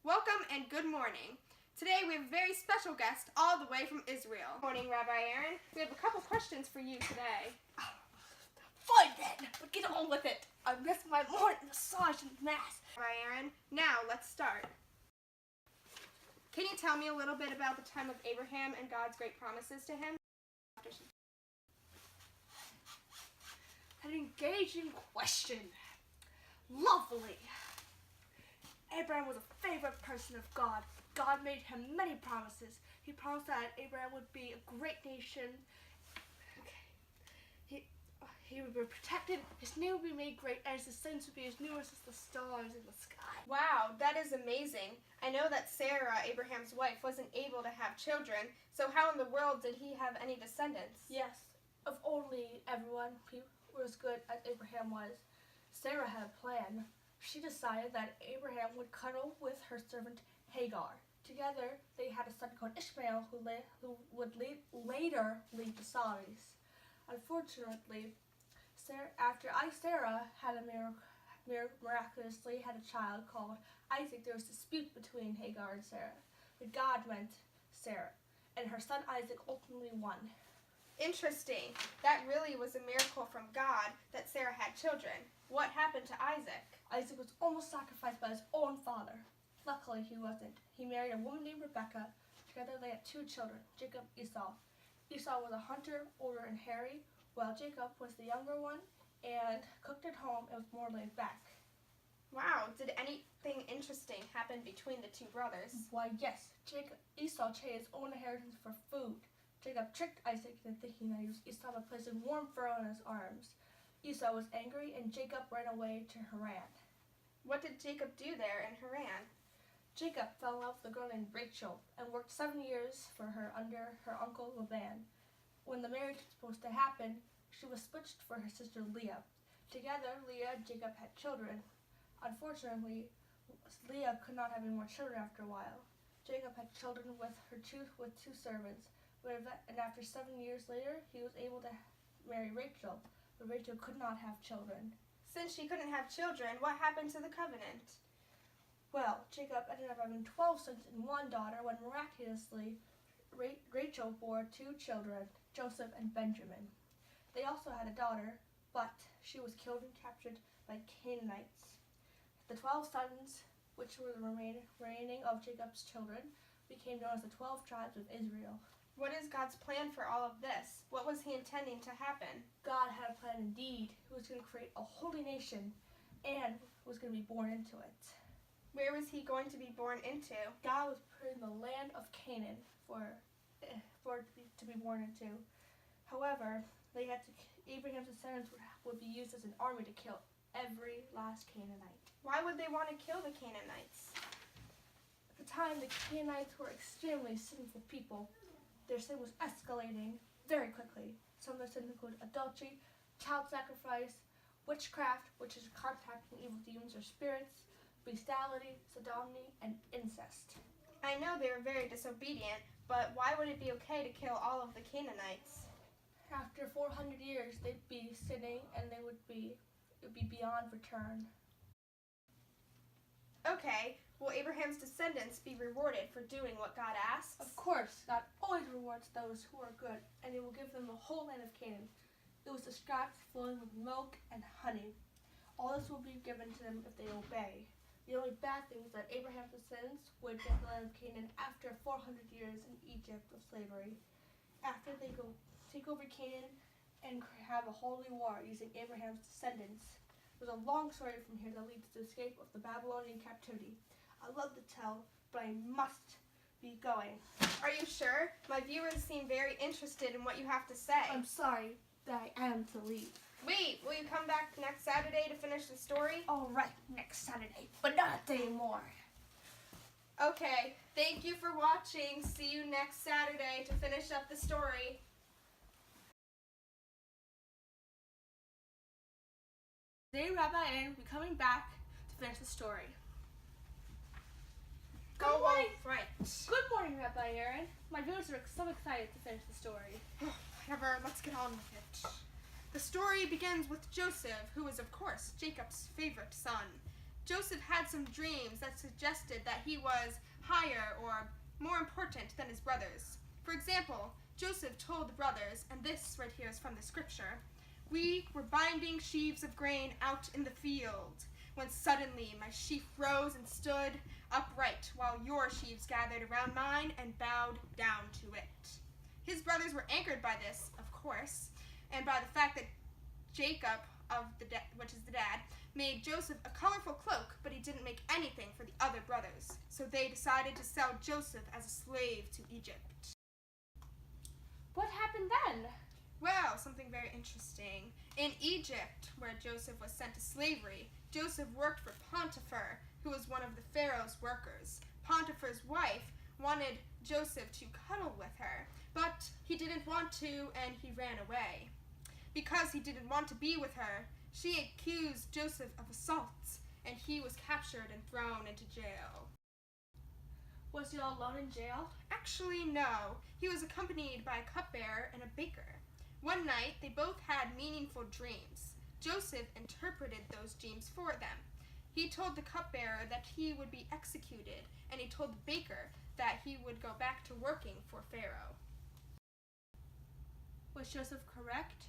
Welcome and good morning. Today we have a very special guest all the way from Israel. Good morning, Rabbi Aaron. We have a couple questions for you today. Fine then, but get on with it. I missed my morning massage and mass. Rabbi Aaron, now let's start. Can you tell me a little bit about the time of Abraham and God's great promises to him? An engaging question. Lovely. Abraham was a favorite person of God. God made him many promises. He promised that Abraham would be a great nation. He would be protected, his name would be made great, and his descendants would be as numerous as the stars in the sky. Wow, that is amazing. I know that Sarah, Abraham's wife, wasn't able to have children, so how in the world did he have any descendants? Yes, if only everyone were as good as Abraham was. Sarah had a plan. She decided that Abraham would cuddle with her servant Hagar. Together, they had a son called Ishmael who would later lead to Saris. Unfortunately, Sarah had miraculously had a child called Isaac. There was a dispute between Hagar and Sarah, but God went Sarah, and her son Isaac ultimately won. Interesting. That really was a miracle from God that Sarah had children. What happened to Isaac? Isaac was almost sacrificed by his own father. Luckily, he wasn't. He married a woman named Rebecca. Together, they had two children, Jacob and Esau. Esau was a hunter, older and hairy, while Jacob was the younger one and cooked at home and was more laid back. Wow, did anything interesting happen between the two brothers? Why, yes. Esau traded his own inheritance for food. Jacob tricked Isaac into thinking that he was Esau by placing warm fur on his arms. Esau was angry and Jacob ran away to Haran. What did Jacob do there in Haran? Jacob fell in love with a girl named Rachel and worked 7 years for her under her uncle Laban. When the marriage was supposed to happen, she was switched for her sister Leah. Together, Leah and Jacob had children. Unfortunately, Leah could not have any more children after a while. Jacob had children with two servants, and after 7 years later, he was able to marry Rachel, but Rachel could not have children. Since she couldn't have children, what happened to the covenant? Well, Jacob ended up having 12 sons and 1 daughter when miraculously Rachel bore 2 children, Joseph and Benjamin. They also had a daughter, but she was killed and captured by Canaanites. The 12 sons, which were the remaining of Jacob's children, became known as the 12 tribes of Israel. What is God's plan for all of this? What was he intending to happen? God had a plan indeed. He was going to create a holy nation and was going to be born into it. Where was he going to be born into? God was putting the land of Canaan for it to be born into. However, Abraham's descendants would be used as an army to kill every last Canaanite. Why would they want to kill the Canaanites? At the time, the Canaanites were extremely sinful people. Their sin was escalating very quickly. Some of their sins include adultery, child sacrifice, witchcraft, which is contacting evil demons or spirits, bestiality, sodomy, and incest. I know they were very disobedient, but why would it be okay to kill all of the Canaanites? After 400 years, they'd be sinning and it would be beyond return. Okay, will Abraham's descendants be rewarded for doing what God asks? Of course, God always rewards those who are good, and he will give them the whole land of Canaan. It was described as flowing with milk and honey. All this will be given to them if they obey. The only bad thing is that Abraham's descendants would get the land of Canaan after 400 years in Egypt of slavery. After they go take over Canaan and have a holy war using Abraham's descendants. There's a long story from here that leads to the escape of the Babylonian captivity. I love to tell, but I must be going. Are you sure? My viewers seem very interested in what you have to say. I'm sorry that I am to leave. Wait, will you come back next Saturday to finish the story? All right, next Saturday, but not a day more. Okay, thank you for watching. See you next Saturday to finish up the story. Today, Rabbi Aaron will be coming back to finish the story. Go on, right. Good morning, Rabbi Aaron. My viewers are so excited to finish the story. Whatever, let's get on with it. The story begins with Joseph, who is, of course, Jacob's favorite son. Joseph had some dreams that suggested that he was higher or more important than his brothers. For example, Joseph told the brothers, and this right here is from the scripture, "We were binding sheaves of grain out in the field, when suddenly my sheaf rose and stood upright, while your sheaves gathered around mine and bowed down to it." His brothers were angered by this, of course, and by the fact that Jacob, which is the dad, made Joseph a colorful cloak, but he didn't make anything for the other brothers. So they decided to sell Joseph as a slave to Egypt. What happened then? Well, something very interesting. In Egypt, where Joseph was sent to slavery, Joseph worked for Potiphar, who was one of the Pharaoh's workers. Potiphar's wife wanted Joseph to cuddle with her, but he didn't want to, and he ran away. Because he didn't want to be with her, she accused Joseph of assault, and he was captured and thrown into jail. Was he all alone in jail? Actually, no. He was accompanied by a cupbearer and a baker. One night, they both had meaningful dreams. Joseph interpreted those dreams for them. He told the cupbearer that he would be executed, and he told the baker that he would go back to working for Pharaoh. Was Joseph correct?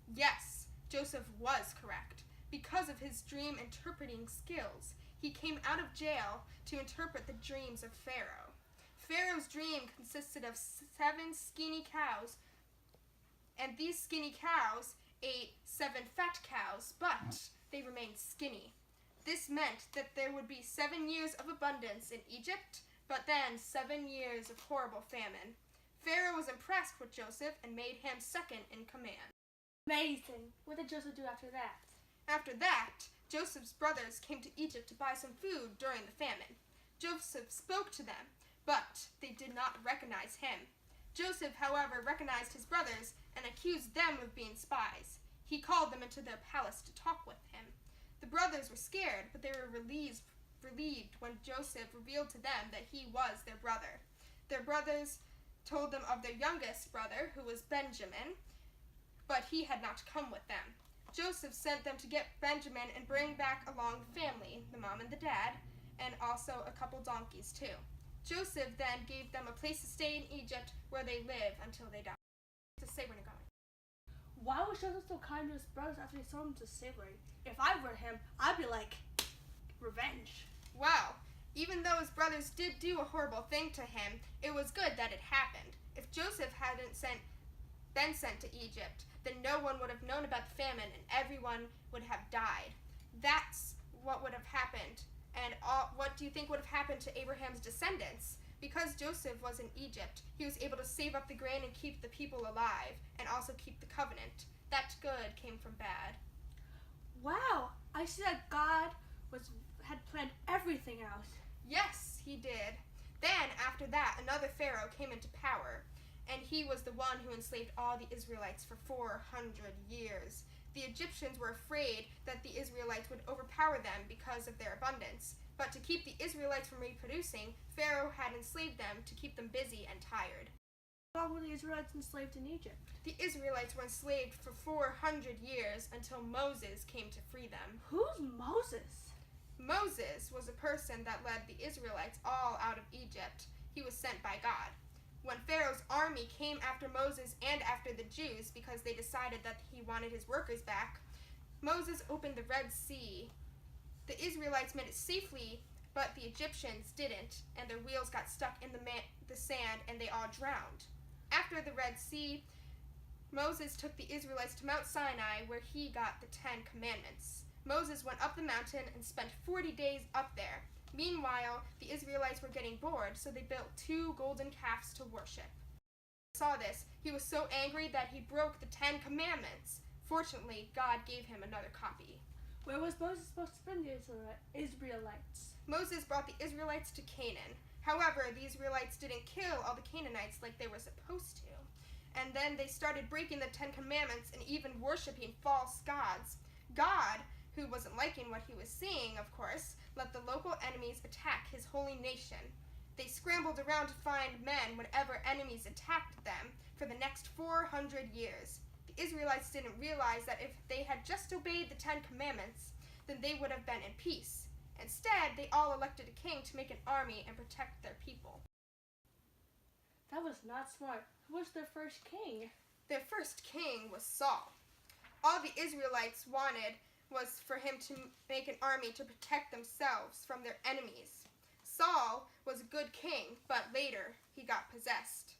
Yes, Joseph was correct. Because of his dream interpreting skills, he came out of jail to interpret the dreams of Pharaoh. Pharaoh's dream consisted of 7 skinny cows, and these skinny cows ate 7 fat cows, but they remained skinny. This meant that there would be 7 years of abundance in Egypt, but then 7 years of horrible famine. Pharaoh was impressed with Joseph and made him second in command. Amazing. What did Joseph do after that? After that, Joseph's brothers came to Egypt to buy some food during the famine. Joseph spoke to them, but they did not recognize him. Joseph, however, recognized his brothers and accused them of being spies. He called them into their palace to talk with him. The brothers were scared, but they were relieved when Joseph revealed to them that he was their brother. Their brothers told them of their youngest brother, who was Benjamin, but he had not come with them. Joseph sent them to get Benjamin and bring back along the family, the mom and the dad, and also a couple donkeys too. Joseph then gave them a place to stay in Egypt where they live until they die. To say where they're going. Why was Joseph so kind to his brothers after he sold them to slavery? If I were him, I'd be like, revenge. Well, even though his brothers did do a horrible thing to him, it was good that it happened. If Joseph hadn't been sent to Egypt, then no one would have known about the famine and everyone would have died. That's what would have happened. And what do you think would have happened to Abraham's descendants? Because Joseph was in Egypt, he was able to save up the grain and keep the people alive, and also keep the covenant. That good came from bad. Wow, I see that God had planned everything out. Yes, he did. Then, after that, another Pharaoh came into power, and he was the one who enslaved all the Israelites for 400 years. The Egyptians were afraid that the Israelites would overpower them because of their abundance. But to keep the Israelites from reproducing, Pharaoh had enslaved them to keep them busy and tired. How long were the Israelites enslaved in Egypt? The Israelites were enslaved for 400 years until Moses came to free them. Who's Moses? Moses was a person that led the Israelites all out of Egypt. He was sent by God. When Pharaoh's army came after Moses and after the Jews because they decided that he wanted his workers back, Moses opened the Red Sea. The Israelites made it safely, but the Egyptians didn't, and their wheels got stuck in the sand and they all drowned. After the Red Sea, Moses took the Israelites to Mount Sinai where he got the 10 Commandments. Moses went up the mountain and spent 40 days up there. Meanwhile, the Israelites were getting bored, so they built 2 golden calves to worship. When he saw this, he was so angry that he broke the 10 Commandments. Fortunately, God gave him another copy. Where was Moses supposed to bring the Israelites? Moses brought the Israelites to Canaan. However, the Israelites didn't kill all the Canaanites like they were supposed to. And then they started breaking the 10 Commandments and even worshiping false gods. God, who wasn't liking what he was seeing, of course, let the local enemies attack his holy nation. They scrambled around to find men whenever enemies attacked them for the next 400 years. The Israelites didn't realize that if they had just obeyed the 10 Commandments, then they would have been in peace. Instead, they all elected a king to make an army and protect their people. That was not smart. Who was their first king? Their first king was Saul. All the Israelites wanted was for him to make an army to protect themselves from their enemies. Saul was a good king, but later he got possessed.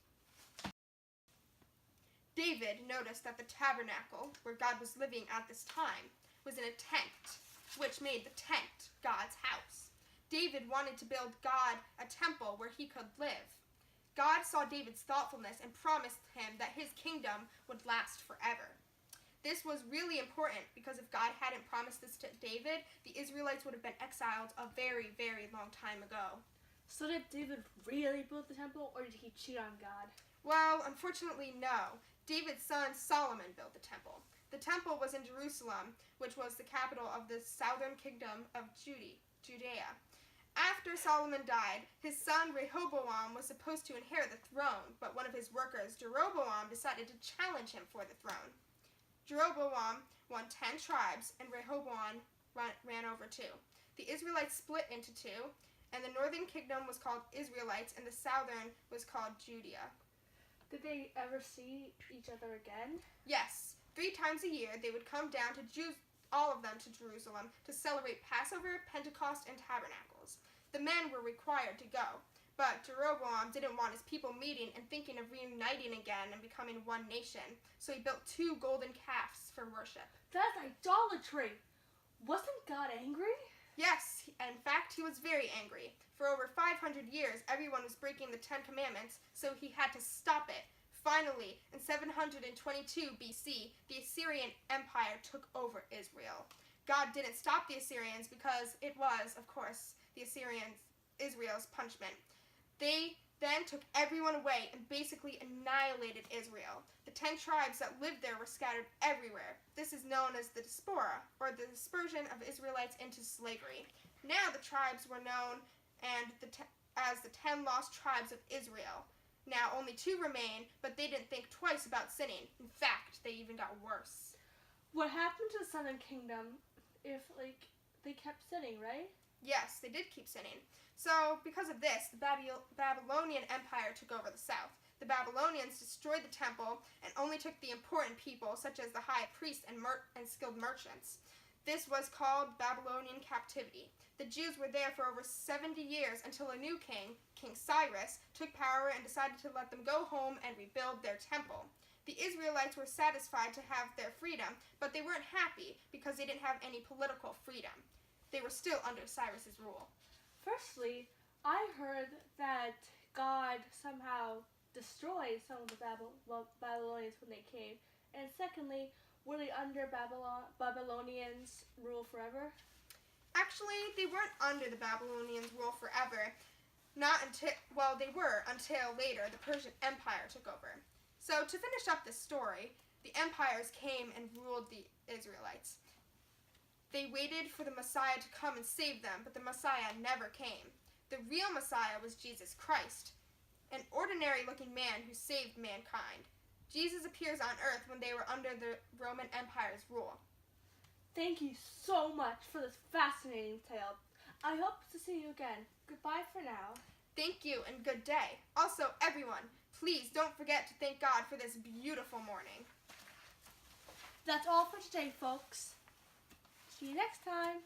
David noticed that the tabernacle, where God was living at this time, was in a tent, which made the tent God's house. David wanted to build God a temple where he could live. God saw David's thoughtfulness and promised him that his kingdom would last forever. This was really important because if God hadn't promised this to David, the Israelites would have been exiled a very, very long time ago. So did David really build the temple, or did he cheat on God? Well, unfortunately, no. David's son Solomon built the temple. The temple was in Jerusalem, which was the capital of the southern kingdom of Judea. After Solomon died, his son Rehoboam was supposed to inherit the throne, but one of his workers, Jeroboam, decided to challenge him for the throne. Jeroboam won 10 tribes, and Rehoboam ran over 2. The Israelites split into 2, and the northern kingdom was called Israelites, and the southern was called Judea. Did they ever see each other again? Yes. 3 times a year, they would come down to all of them to Jerusalem to celebrate Passover, Pentecost, and Tabernacles. The men were required to go, but Jeroboam didn't want his people meeting and thinking of reuniting again and becoming one nation, so he built 2 golden calves for worship. That's idolatry! Wasn't God angry? Yes, in fact, he was very angry. For over 500 years, everyone was breaking the 10 Commandments, so he had to stop it. Finally, in 722 BC, the Assyrian Empire took over Israel. God didn't stop the Assyrians because it was, of course, Israel's punishment. They then took everyone away and basically annihilated Israel. The 10 tribes that lived there were scattered everywhere. This is known as the diaspora, or the dispersion of Israelites into slavery. Now the tribes were known as the 10 lost tribes of Israel. Now only 2 remain, but they didn't think twice about sinning. In fact, they even got worse. What happened to the southern kingdom if, they kept sinning, right? Yes, they did keep sinning. So, because of this, the Babylonian Empire took over the south. The Babylonians destroyed the temple and only took the important people, such as the high priest and skilled merchants. This was called Babylonian captivity. The Jews were there for over 70 years until a new king, King Cyrus, took power and decided to let them go home and rebuild their temple. The Israelites were satisfied to have their freedom, but they weren't happy because they didn't have any political freedom. They were still under Cyrus's rule. Firstly, I heard that God somehow destroyed some of the Babylonians when they came. And secondly, were they under Babylonians' rule forever? Actually, they weren't under the Babylonians' rule forever. They were until later the Persian Empire took over. So to finish up the story, the empires came and ruled the Israelites. They waited for the Messiah to come and save them, but the Messiah never came. The real Messiah was Jesus Christ, an ordinary-looking man who saved mankind. Jesus appears on earth when they were under the Roman Empire's rule. Thank you so much for this fascinating tale. I hope to see you again. Goodbye for now. Thank you and good day. Also, everyone, please don't forget to thank God for this beautiful morning. That's all for today, folks. See you next time.